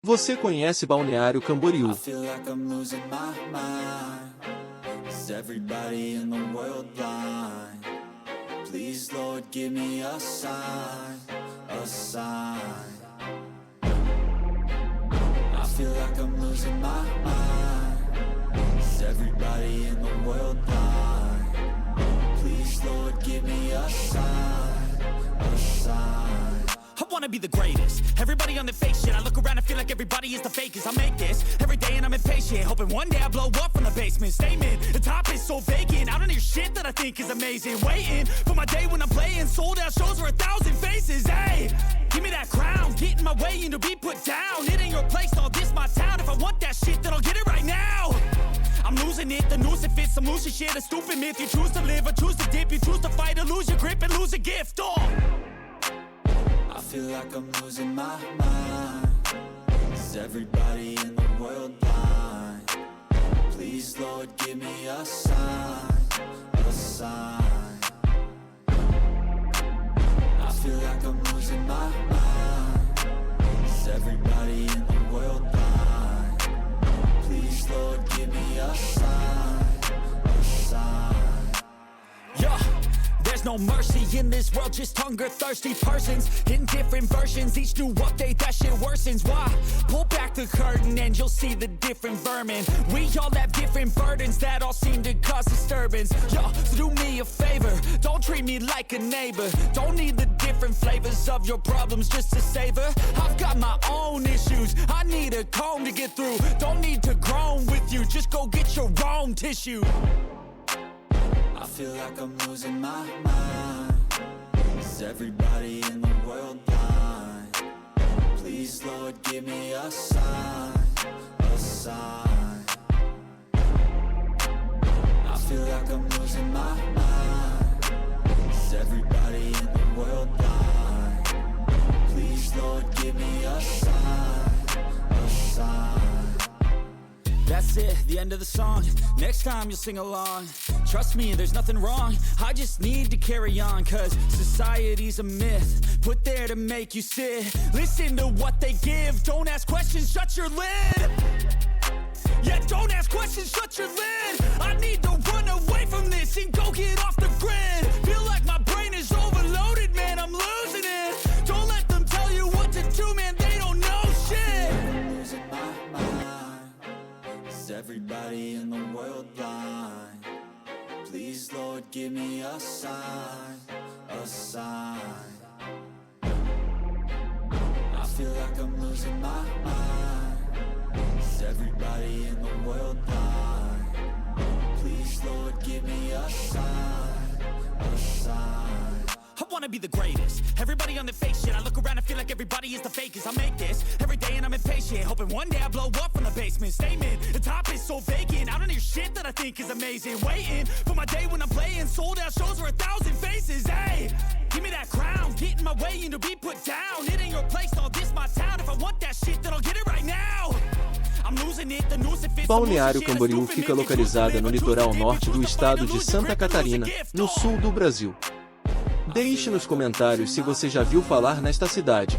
Você conhece Balneário Camboriú? I feel like I'm losing my mind. Is everybody in the world blind? Please, Lord, give me a sign, a sign. I feel like I'm losing my mind. Is everybody in the world blind? Please, Lord, give me a sign, a sign. I wanna be the greatest. Everybody on the fake shit. I look around and feel like everybody is the fakest. I make this every day and I'm impatient, hoping one day I blow up from the basement. Statement, the top is so vacant. I don't hear shit that I think is amazing. Waiting for my day when I'm playing sold out shows for 1,000 faces. Hey, give me that crown, get in my way and to be put down. It ain't your place, no, this my town. If I want that shit, then I'll get it right now. I'm losing it, the noose it fits. I'm losing shit, a stupid myth. You choose to live or choose to dip. You choose to fight or lose your grip and lose a gift. I feel like I'm losing my mind. Is everybody in the world blind? Please, Lord, give me a sign, a sign. I feel like I'm losing my mind. Is everybody in the world blind? Please, Lord, give me a sign, a sign. Yeah. There's no mercy in this world, just hunger-thirsty persons in different versions. Each new update, that shit worsens. Why? Pull back the curtain and you'll see the different vermin. We all have different burdens that all seem to cause disturbance. Yo, so do me a favor, don't treat me like a neighbor. Don't need the different flavors of your problems just to savor. I've got my own issues, I need a comb to get through. Don't need to groan with you, just go get your own tissue. I feel like I'm losing my mind. Is everybody in the world blind? Please, Lord, give me a sign, a sign. I feel like I'm losing my mind. Is everybody in the world blind? Please, Lord, give me a sign, a sign. That's it, the end of the song. Next time you'll sing along. Trust me, there's nothing wrong. I just need to carry on, cause society's a myth put there to make you sit. Listen to what they give. Don't ask questions, shut your lid. Yeah, don't ask questions, shut your lid. I need to run away from this and go get off the grid. Feel like my brain is overloaded, man, I'm losing it. Don't let them tell you what to do, man, they don't know shit. I'm losing my mind. Is everybody in the world blind? Please, Lord, give me a sign, a sign. I feel like I'm losing my mind. Is everybody in the world blind? Please, Lord, give me a sign, a sign. I wanna be the greatest. Everybody on the fake shit. I look around and feel like everybody is the fakest. I make this every day and I'm impatient, hoping one day I blow up from the basement. Statement, the top is so vacant. I don't hear shit that I think is amazing. Waiting for my day when I'm playing sold out shows for 1,000 faces. Hey, give me that crown, get in my way and to be put down. It ain't your place, no, this my town. If I want that shit, then I'll get it right now. Balneário Camboriú fica localizada no litoral norte do estado de Santa Catarina, no sul do Brasil. Deixe nos comentários se você já viu falar nesta cidade.